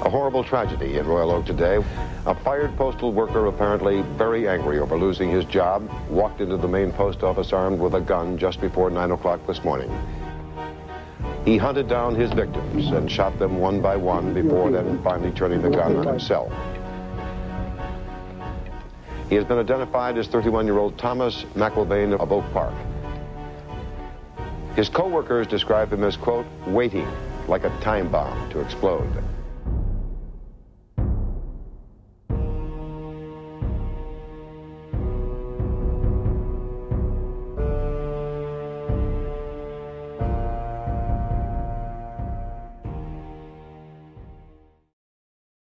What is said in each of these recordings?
A horrible tragedy in Royal Oak today. A fired postal worker, apparently very angry over losing his job, walked into the main post office armed with a gun just before 9 o'clock this morning. He hunted down his victims and shot them one by one before then finally turning the gun on himself. He has been identified as 31-year-old Thomas McIlvaine of Oak Park. His co-workers describe him as, quote, waiting like a time bomb to explode.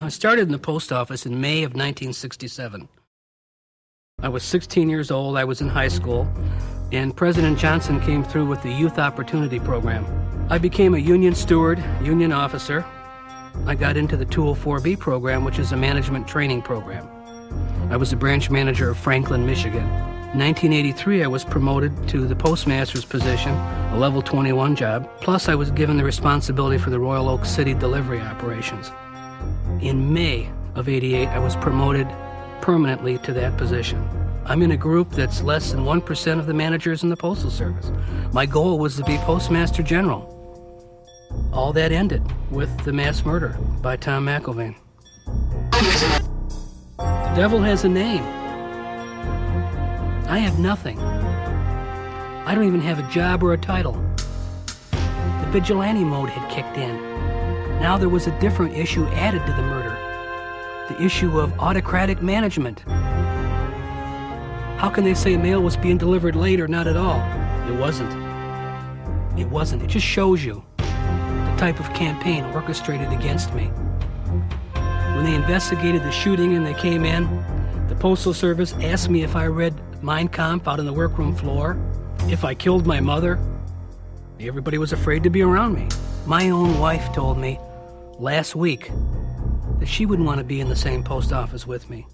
I started in the post office in May of 1967. I was 16 years old, I was in high school, and President Johnson came through with the Youth Opportunity Program. I became a union steward, union officer. I got into the 204B program, which is a management training program. I was a branch manager of Franklin, Michigan. In 1983, I was promoted to the postmaster's position, a level 21 job, plus I was given the responsibility for the Royal Oak City delivery operations. In May of '88, I was promoted permanently to that position. I'm in a group that's less than 1% of the managers in the Postal Service. My goal was to be Postmaster General. All that ended with the mass murder by Tom McIlvaine. The devil has a name. I have nothing. I don't even have a job or a title. The vigilante mode had kicked in. Now there was a different issue added to the murder. The issue of autocratic management. How can they say mail was being delivered late or not at all? It wasn't. It wasn't. It just shows you the type of campaign orchestrated against me. When they investigated the shooting and they came in, the Postal Service asked me if I read Mein Kampf out on the workroom floor, if I killed my mother. Everybody was afraid to be around me. My own wife told me last week that she wouldn't want to be in the same post office with me.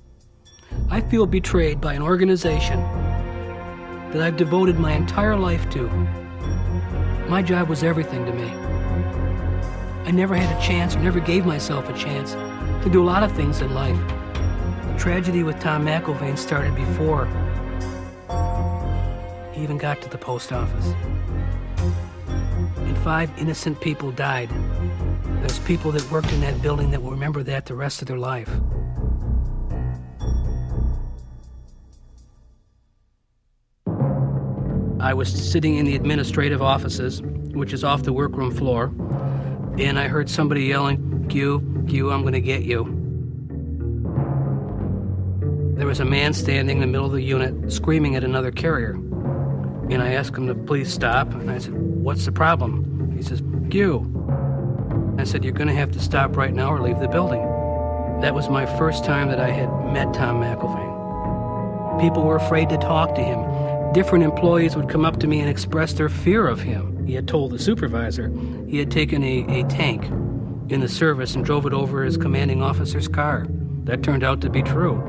I feel betrayed by an organization that I've devoted my entire life to. My job was everything to me. I never had a chance, or never gave myself a chance, to do a lot of things in life. The tragedy with Tom McIlvaine started before he even got to the post office. And 5 innocent people died. There's people that worked in that building that will remember that the rest of their life. I was sitting in the administrative offices, which is off the workroom floor, and I heard somebody yelling, Q, I'm going to get you. There was a man standing in the middle of the unit screaming at another carrier. And I asked him to please stop, and I said, what's the problem? He says, Q. I said, you're going to have to stop right now or leave the building. That was my first time that I had met Tom McIlvaine. People were afraid to talk to him. Different employees would come up to me and express their fear of him. He had told the supervisor he had taken a tank in the service and drove it over his commanding officer's car. That turned out to be true.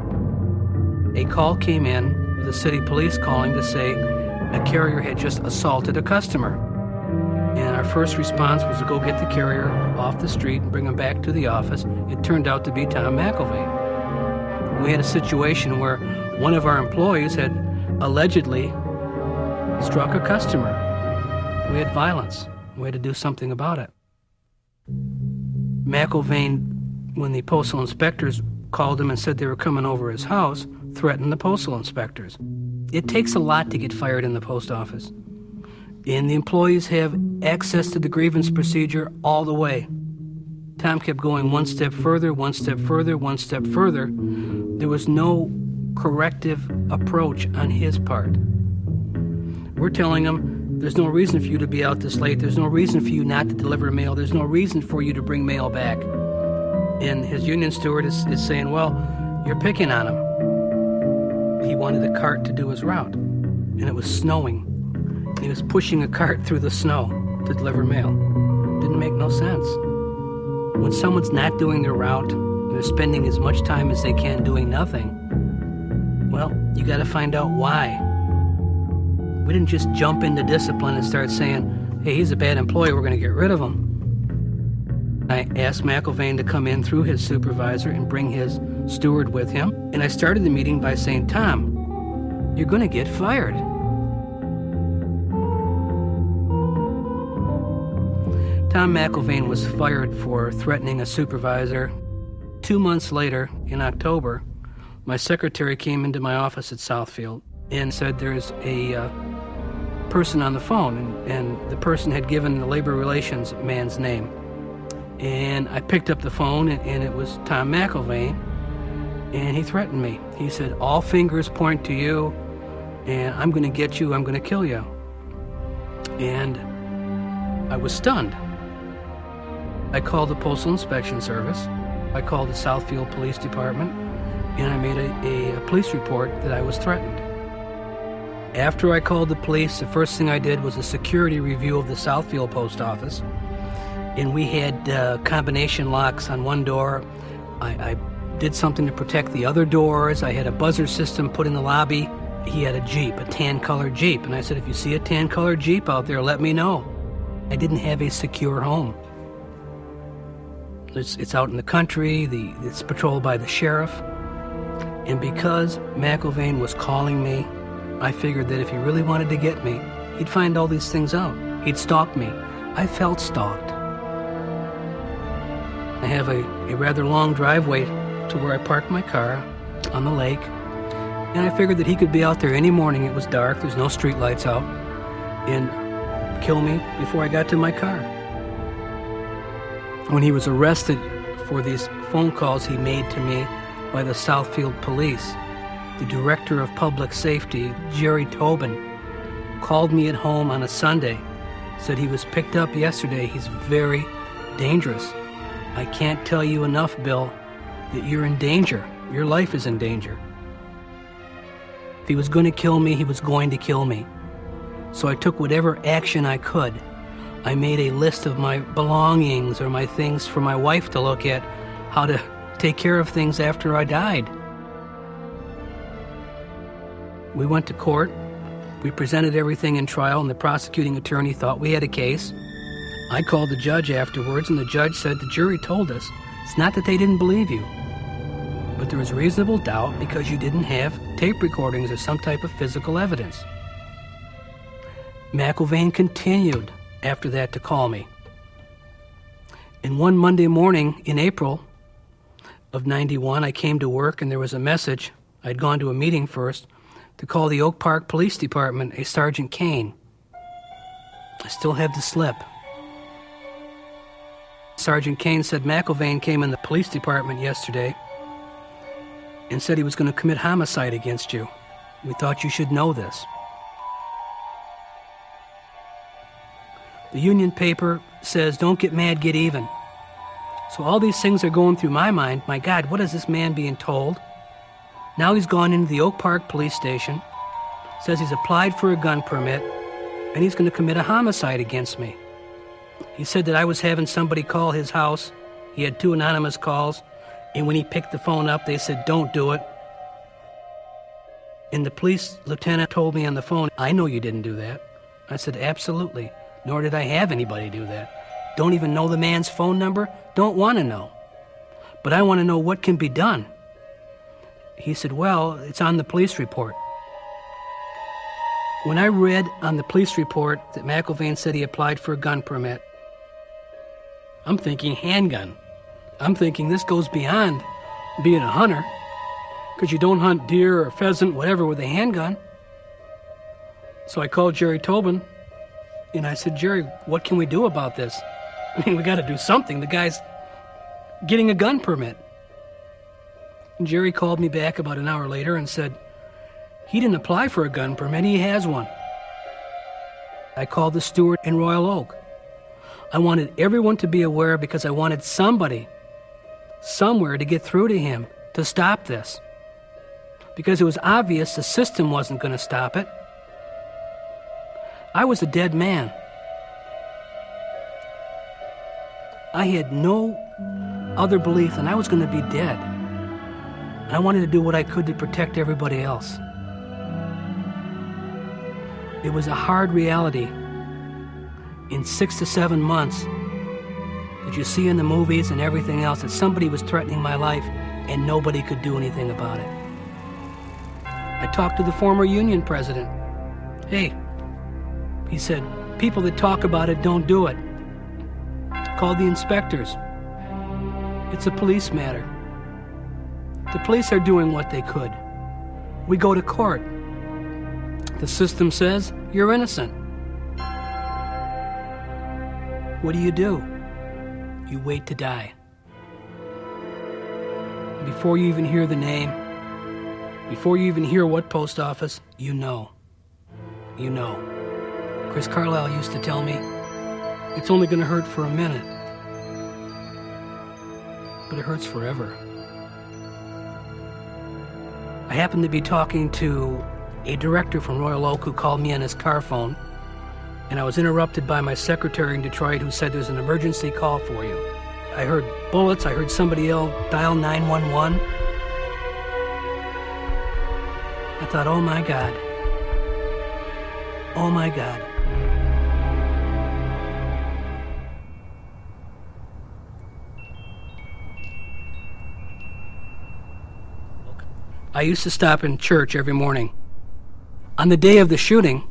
A call came in with the city police calling to say a carrier had just assaulted a customer. And our first response was to go get the carrier off the street and bring him back to the office. It turned out to be Tom McIlvaine. We had a situation where one of our employees had allegedly struck a customer. We had violence. We had to do something about it. McIlvaine, when the postal inspectors called him and said they were coming over his house, threatened the postal inspectors. It takes a lot to get fired in the post office. And the employees have access to the grievance procedure all the way. Tom kept going one step further, one step further, one step further. There was no corrective approach on his part. We're telling him, there's no reason for you to be out this late. There's no reason for you not to deliver mail. There's no reason for you to bring mail back. And his union steward is saying, well, you're picking on him. He wanted a cart to do his route, and it was snowing. He was pushing a cart through the snow to deliver mail. Didn't make no sense. When someone's not doing their route, they're spending as much time as they can doing nothing, well, you got to find out why. We didn't just jump into discipline and start saying, hey, he's a bad employee, we're going to get rid of him. I asked McIlvaine to come in through his supervisor and bring his steward with him. And I started the meeting by saying, "Tom, you're going to get fired." Tom McIlvaine was fired for threatening a supervisor. 2 months later, in October, my secretary came into my office at Southfield and said there's a person on the phone, and the person had given the labor relations man's name. And I picked up the phone, and it was Tom McIlvaine, and he threatened me. He said, "All fingers point to you, and I'm going to get you, I'm going to kill you." And I was stunned. I called the Postal Inspection Service. I called the Southfield Police Department, and I made a police report that I was threatened. After I called the police, the first thing I did was a security review of the Southfield Post Office, and we had combination locks on one door. I did something to protect the other doors. I had a buzzer system put in the lobby. He had a Jeep, a tan-colored Jeep, and I said, "If you see a tan-colored Jeep out there, let me know." I didn't have a secure home. It's out in the country, it's patrolled by the sheriff. And because McIlvaine was calling me, I figured that if he really wanted to get me, he'd find all these things out. He'd stalk me. I felt stalked. I have a rather long driveway to where I parked my car on the lake, and I figured that he could be out there any morning. It was dark, there's no street lights out, and kill me before I got to my car. When he was arrested for these phone calls he made to me by the Southfield Police, the Director of Public Safety, Jerry Tobin, called me at home on a Sunday, said he was picked up yesterday. He's very dangerous. I can't tell you enough, Bill, that you're in danger. Your life is in danger. If he was going to kill me, he was going to kill me. So I took whatever action I could. I made a list of my belongings or my things for my wife to look at, how to take care of things after I died. We went to court. We presented everything in trial, and the prosecuting attorney thought we had a case. I called the judge afterwards, and the judge said, "The jury told us it's not that they didn't believe you, but there was reasonable doubt because you didn't have tape recordings or some type of physical evidence." McIlvaine continued after that to call me. And one Monday morning in April of '91, I came to work, and there was a message. I'd gone to a meeting first to call the Oak Park Police Department, a Sergeant Kane. I still have the slip. Sergeant Kane said, "McIlvaine came in the police department yesterday and said he was going to commit homicide against you. We thought you should know this." The Union paper says, "Don't get mad, get even." So all these things are going through my mind. My God, what is this man being told? Now he's gone into the Oak Park police station, says he's applied for a gun permit, and he's going to commit a homicide against me. He said that I was having somebody call his house. He had 2 anonymous calls, and when he picked the phone up, they said, "Don't do it." And the police lieutenant told me on the phone, "I know you didn't do that." I said, "Absolutely. Nor did I have anybody do that. Don't even know the man's phone number. Don't want to know. But I want to know what can be done." He said, "Well, it's on the police report." When I read on the police report that McIlvaine said he applied for a gun permit, I'm thinking handgun. I'm thinking this goes beyond being a hunter, because you don't hunt deer or pheasant, whatever, with a handgun. So I called Jerry Tobin, and I said, "Jerry, what can we do about this? I mean, we got to do something. The guy's getting a gun permit." And Jerry called me back about an hour later and said, "He didn't apply for a gun permit, he has one." I called the steward in Royal Oak. I wanted everyone to be aware because I wanted somebody, somewhere to get through to him to stop this. Because it was obvious the system wasn't going to stop it. I was a dead man. I had no other belief than I was going to be dead. And I wanted to do what I could to protect everybody else. It was a hard reality. In 6 to 7 months, that you see in the movies and everything else, that somebody was threatening my life and nobody could do anything about it. I talked to the former union president. Hey, he said, people that talk about it don't do it. Called the inspectors. It's a police matter. The police are doing what they could. We go to court. The system says you're innocent. What do? You wait to die. Before you even hear the name, before you even hear what post office, you know. You know. Chris Carlisle used to tell me, it's only going to hurt for a minute. But it hurts forever. I happened to be talking to a director from Royal Oak who called me on his car phone, and I was interrupted by my secretary in Detroit who said there's an emergency call for you. I heard bullets, I heard somebody else dial 911. I thought, oh my God. Oh my God. I used to stop in church every morning. On the day of the shooting,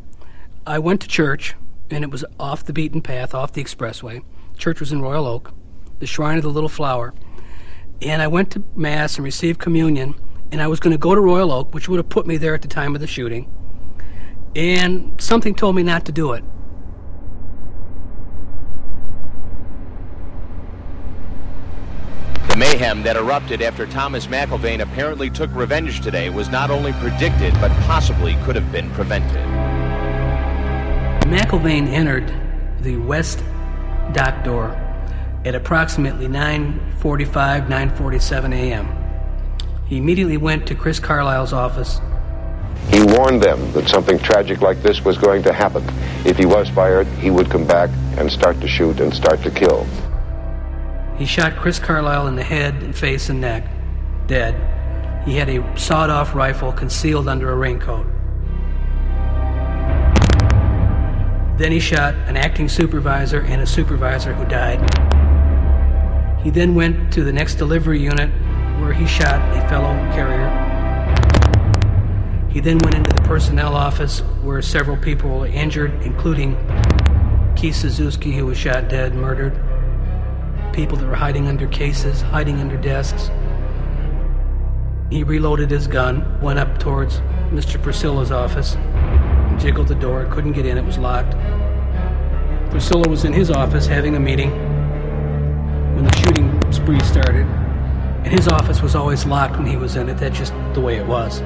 I went to church, and it was off the beaten path, off the expressway. Church was in Royal Oak, the Shrine of the Little Flower. And I went to Mass and received communion, and I was going to go to Royal Oak, which would have put me there at the time of the shooting. And something told me not to do it. The mayhem that erupted after Thomas McIlvaine apparently took revenge today was not only predicted, but possibly could have been prevented. McIlvaine entered the west dock door at approximately 9:45, 9:47 a.m. He immediately went to Chris Carlisle's office. He warned them that something tragic like this was going to happen. If he was fired, he would come back and start to shoot and start to kill. He shot Chris Carlisle in the head and face and neck, dead. He had a sawed-off rifle concealed under a raincoat. Then he shot an acting supervisor and a supervisor who died. He then went to the next delivery unit where he shot a fellow carrier. He then went into the personnel office where several people were injured, including Keith Suzuki, who was shot dead, murdered. People that were hiding under cases, hiding under desks. He reloaded his gun, went up towards Mr. Priscilla's office, jiggled the door, couldn't get in, it was locked. Priscilla was in his office having a meeting when the shooting spree started, and his office was always locked when he was in it. That's just the way it was.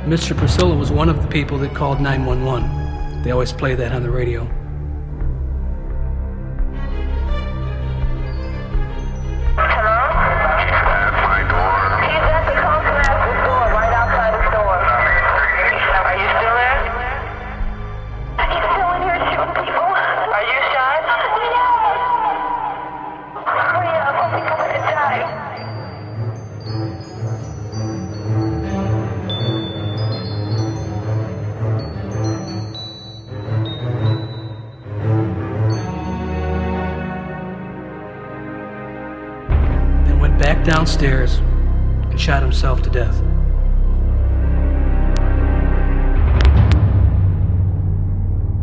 Mr. Priscilla was one of the people that called 911. They always play that on the radio. Back downstairs and shot himself to death.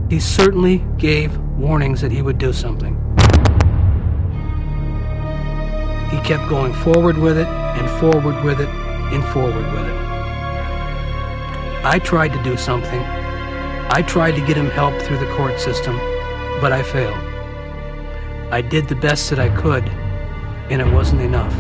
He certainly gave warnings that he would do something. He kept going forward with it and forward with it and forward with it. I tried to do something. I tried to get him help through the court system, but I failed. I did the best that I could, and it wasn't enough.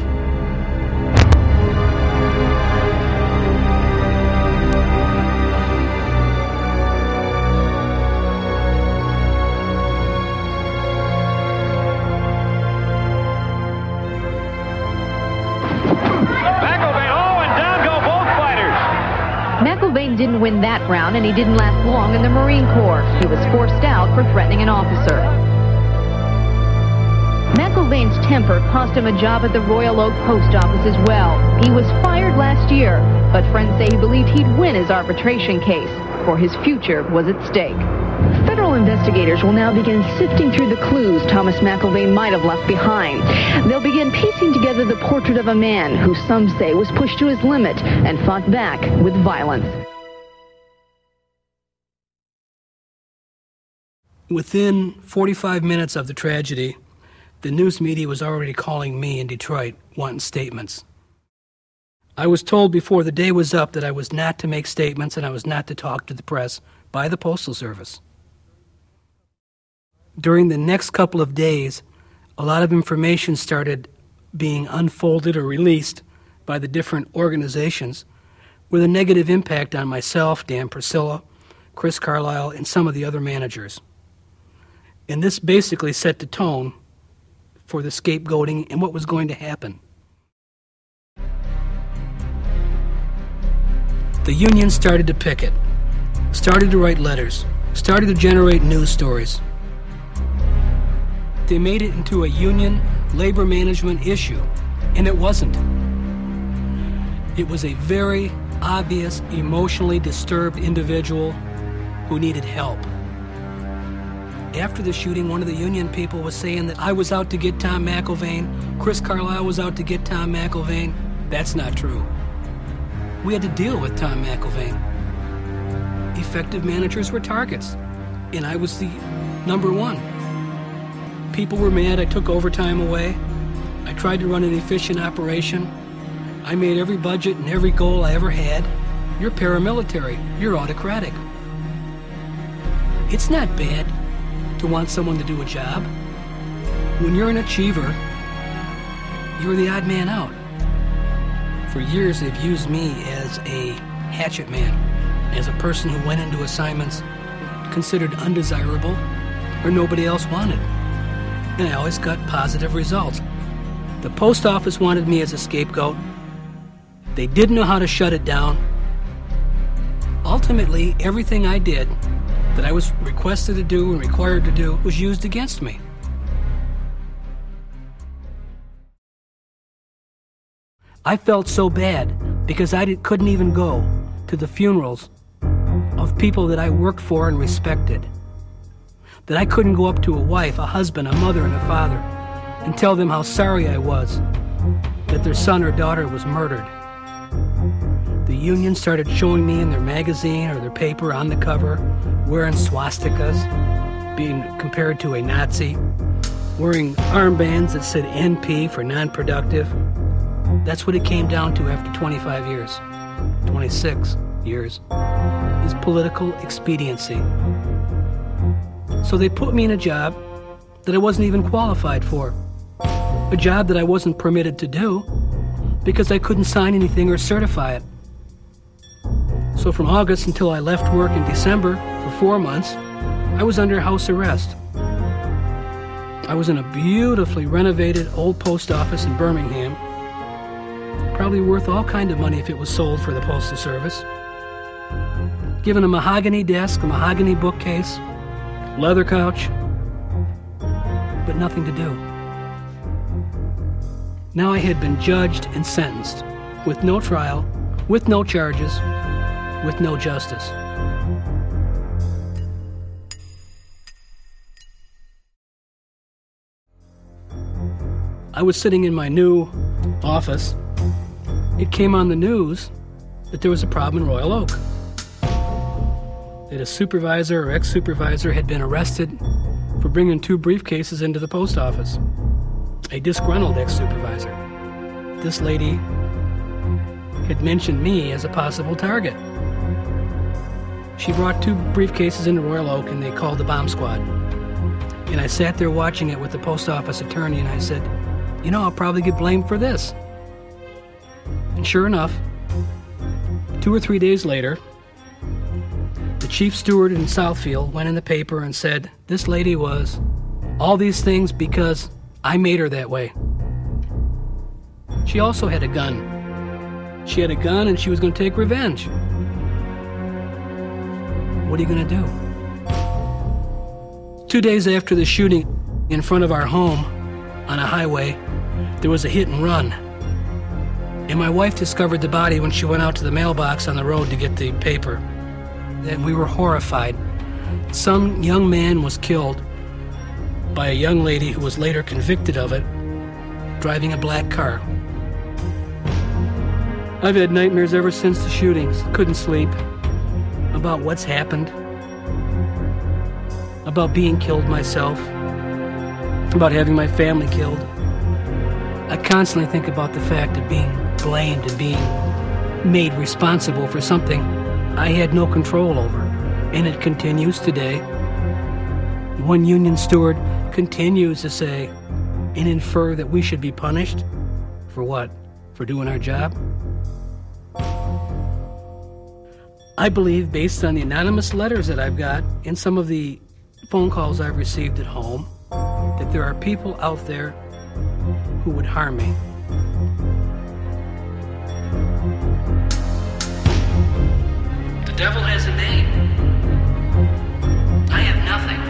McIlvaine didn't win that round, and he didn't last long in the Marine Corps. He was forced out for threatening an officer. McIlvaine's temper cost him a job at the Royal Oak Post Office as well. He was fired last year, but friends say he believed he'd win his arbitration case, for his future was at stake. Federal investigators will now begin sifting through the clues Thomas McIlvaine might have left behind. They'll begin piecing together the portrait of a man who some say was pushed to his limit and fought back with violence. Within 45 minutes of the tragedy, the news media was already calling me in Detroit, wanting statements. I was told before the day was up that I was not to make statements and I was not to talk to the press by the Postal Service. During the next couple of days, a lot of information started being unfolded or released by the different organizations with a negative impact on myself, Dan Priscilla, Chris Carlisle, and some of the other managers. And this basically set the tone for the scapegoating and what was going to happen. The union started to picket, started to write letters, started to generate news stories. They made it into a union labor management issue, and it wasn't. It was a very obvious, emotionally disturbed individual who needed help. After the shooting, one of the union people was saying that I was out to get Tom McIlvaine, Chris Carlisle was out to get Tom McIlvaine. That's not true. We had to deal with Tom McIlvaine. Effective managers were targets, and I was the number one. People were mad I took overtime away. I tried to run an efficient operation. I made every budget and every goal I ever had. You're paramilitary. You're autocratic. It's not bad to want someone to do a job. When you're an achiever, you're the odd man out. For years, they've used me as a hatchet man, as a person who went into assignments considered undesirable or nobody else wanted. And I always got positive results. The post office wanted me as a scapegoat. They didn't know how to shut it down. Ultimately, everything I did that I was requested to do and required to do was used against me. I felt so bad because I couldn't even go to the funerals of people that I worked for and respected. That I couldn't go up to a wife, a husband, a mother, and a father and tell them how sorry I was that their son or daughter was murdered. The union started showing me in their magazine or their paper on the cover wearing swastikas, being compared to a Nazi, wearing armbands that said NP for non-productive. That's what it came down to after 25 years, 26 years, is political expediency. So they put me in a job that I wasn't even qualified for, a job that I wasn't permitted to do because I couldn't sign anything or certify it. So from August until I left work in December for 4 months, I was under house arrest. I was in a beautifully renovated old post office in Birmingham, probably worth all kind of money if it was sold for the Postal Service. Given a mahogany desk, a mahogany bookcase, leather couch, but nothing to do. Now I had been judged and sentenced, with no trial, with no charges, with no justice. I was sitting in my new office. It came on the news that there was a problem in Royal Oak. That a supervisor or ex-supervisor had been arrested for bringing 2 briefcases into the post office. A disgruntled ex-supervisor. This lady had mentioned me as a possible target. She brought 2 briefcases into Royal Oak and they called the bomb squad. And I sat there watching it with the post office attorney and I said, you know, I'll probably get blamed for this. And sure enough, 2 or 3 days later, the chief steward in Southfield went in the paper and said, this lady was all these things because I made her that way. She also had a gun. She had a gun and she was going to take revenge. What are you going to do? 2 days after the shooting, in front of our home on a highway, there was a hit and run. And my wife discovered the body when she went out to the mailbox on the road to get the paper. And we were horrified some young man was killed by a young lady who was later convicted of it, driving a black car. I've had nightmares ever since the shootings. Couldn't sleep. About what's happened. About being killed myself. About having my family killed. I constantly think about the fact of being blamed and being made responsible for something I had no control over. And it continues today. One union steward continues to say and infer that we should be punished. For what? For doing our job? I believe, based on the anonymous letters that I've got and some of the phone calls I've received at home, that there are people out there who would harm me. The devil has a name. I have nothing.